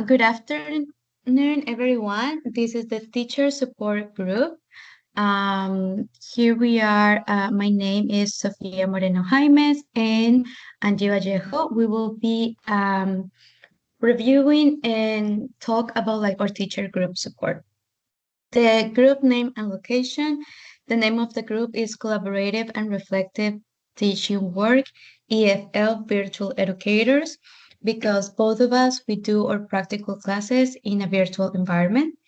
Good afternoon, everyone. This is the teacher support group. Here we are. My name is Sofia Moreno Jaimes and Angie Vallejo. We will be reviewing and talk about like our teacher group support. The group name and location. The name of the group is Collaborative and Reflective Teaching Work, EFL Virtual Educators, because both of us, we do our practical classes in a virtual environment.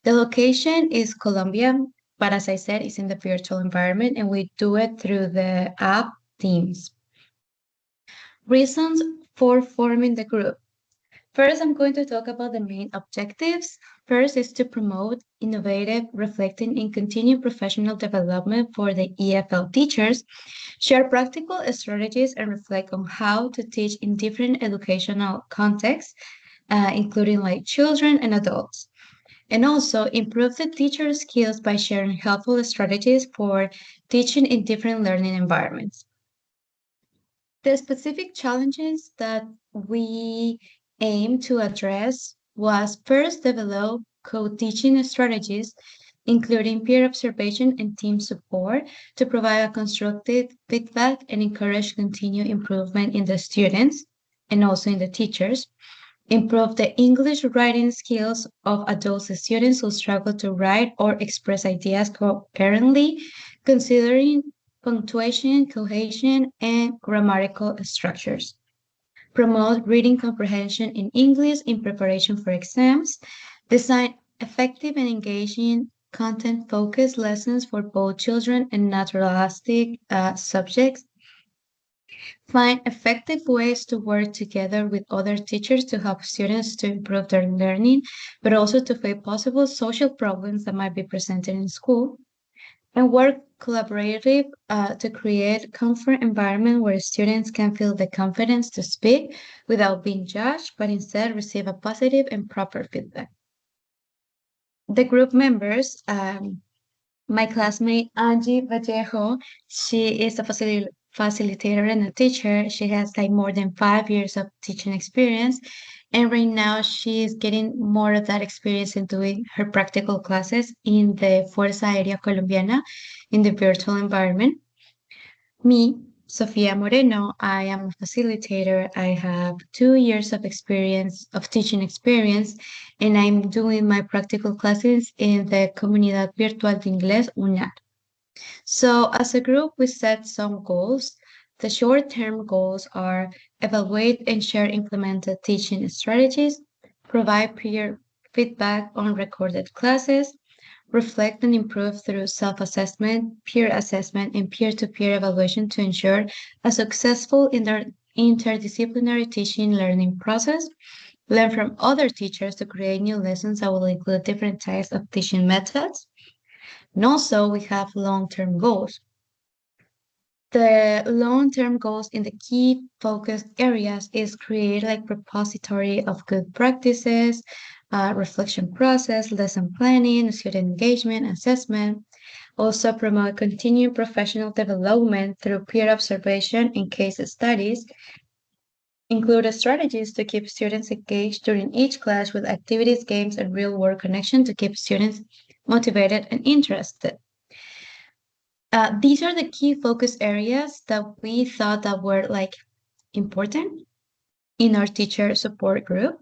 The location is Colombia, but as I said, it's in the virtual environment and we do it through the app Teams. Reasons for forming the group. First, I'm going to talk about the main objectives. First is to promote innovative, reflecting, and continued professional development for the EFL teachers, share practical strategies, and reflect on how to teach in different educational contexts, including like children and adults. And also improve the teacher skills by sharing helpful strategies for teaching in different learning environments. The specific challenges that we aim to address was first develop co-teaching strategies, including peer observation and team support to provide a constructive feedback and encourage continued improvement in the students and also in the teachers. Improve the English writing skills of adult students who struggle to write or express ideas coherently, considering punctuation, cohesion, and grammatical structures. Promote reading comprehension in English in preparation for exams. Design effective and engaging content-focused lessons for both children and naturalistic subjects. Find effective ways to work together with other teachers to help students to improve their learning, but also to face possible social problems that might be presented in school. And work collaborative to create comfort environment where students can feel the confidence to speak without being judged, but instead receive a positive and proper feedback. The group members, my classmate Angie Vallejo, she is a facilitator and a teacher. She has like more than 5 years of teaching experience. And right now she is getting more of that experience in doing her practical classes in the Fuerza Aérea Colombiana in the virtual environment. Me, Sofia Moreno, I am a facilitator. I have 2 years of experience, of teaching experience, and I'm doing my practical classes in the Comunidad Virtual de Inglés, UNAD. So as a group, we set some goals. The short-term goals are evaluate and share implemented teaching strategies, provide peer feedback on recorded classes, reflect and improve through self-assessment, peer assessment, and peer-to-peer evaluation to ensure a successful interdisciplinary teaching learning process, learn from other teachers to create new lessons that will include different types of teaching methods. And also we have long-term goals. The long-term goals in the key focus areas is create like repository of good practices, reflection process, lesson planning, student engagement, assessment. Also promote continued professional development through peer observation and case studies. Include strategies to keep students engaged during each class with activities, games, and real-world connection to keep students motivated and interested. These are the key focus areas that we thought that were like important in our teacher support group.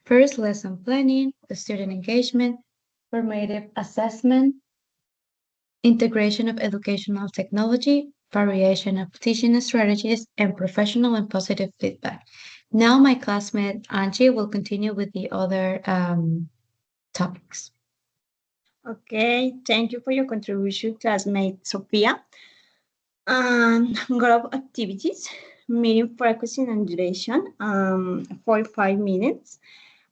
First, lesson planning, student engagement, formative assessment, integration of educational technology, variation of teaching strategies, and professional and positive feedback. Now my classmate Angie will continue with the other topics. Okay, thank you for your contribution, classmate Sophia. Group activities, meeting frequency and duration, 45 minutes.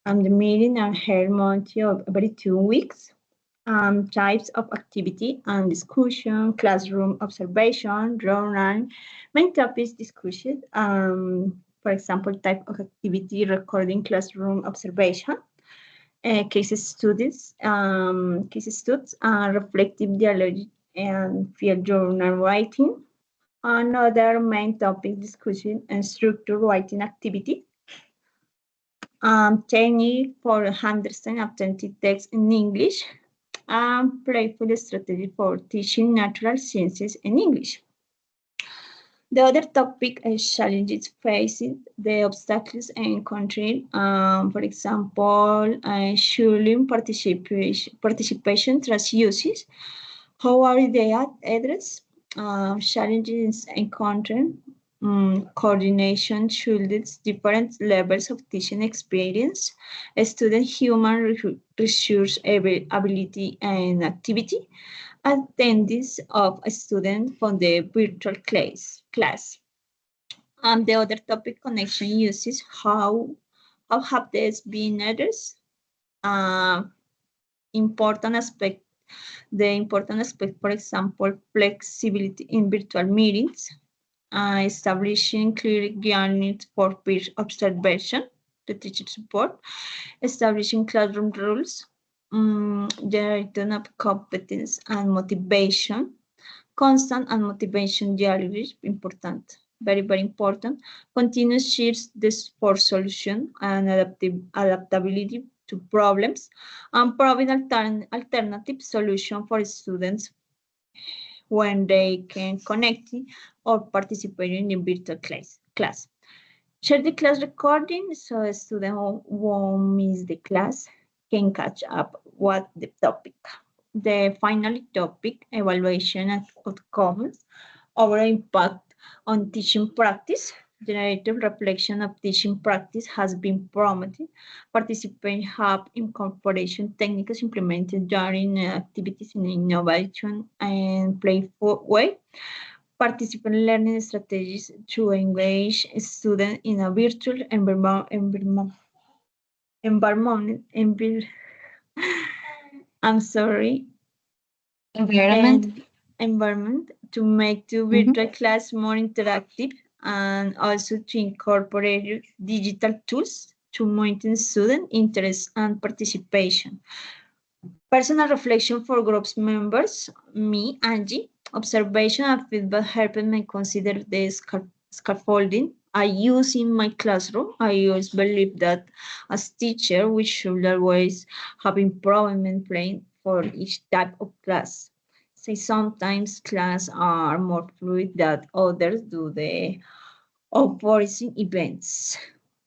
The meeting are held monthly of every 2 weeks. Types of activity and discussion, classroom observation, journal, main topics discussed. For example, type of activity, recording classroom observation. Case studies, reflective dialogue and field journal writing. Another main topic discussion and structure writing activity. technique for understanding authentic text in English, and playful strategy for teaching natural sciences in English. The other topic is challenges facing the obstacles encountered, for example, schooling participation trust uses. How are they addressed? Challenges encountered, coordination, students, different levels of teaching experience, student human resource ability and activity, attendance of a student from the virtual class. The other topic connection uses how have these been addressed? Important aspect, the important aspect, for example, flexibility in virtual meetings, establishing clear guidelines for peer observation, the teacher support, establishing classroom rules, generating of competence and motivation, constant and motivation dialogue, important, very, very important. Continuous shifts this for solution and adaptability to problems, and providing alternative solution for students when they can connect or participate in the virtual class. Share the class recording so a student who won't miss the class can catch up with the topic. The final topic, evaluation and outcomes, our impact on teaching practice. Generative reflection of teaching practice has been promoted. Participants have incorporation techniques implemented during activities in innovation and playful way. Participant learning strategies to engage students in a virtual I'm sorry, environment to make the virtual class more interactive, and also to incorporate digital tools to monitor student interest and participation. Personal reflection for groups members, me, Angie, observation and feedback helped me consider the scaffolding I use in my classroom. I always believe that as teacher, we should always have improvement plan for each type of class. Say sometimes class are more fluid than others do the opposing events.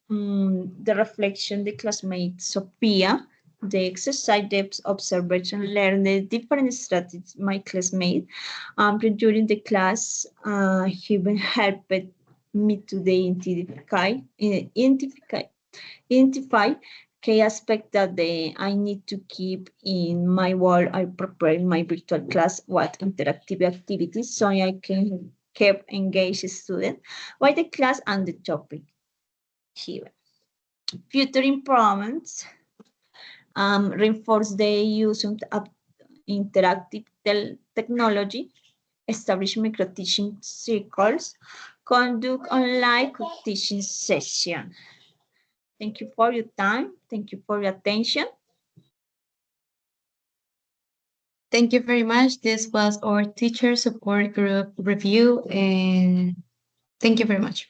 The reflection, the classmate Sophia, the exercise depth observation, learn the different strategies my classmate. During the class, even helped me to identify key aspect that I need to keep in my while I prepare my virtual class, what interactive activities, so I can keep engaged student by the class and the topic here. Future improvements, reinforce the use of interactive technology, establish micro-teaching circles, conduct online teaching session. Thank you for your time. Thank you for your attention. Thank you very much. This was our teacher support group review, and thank you very much.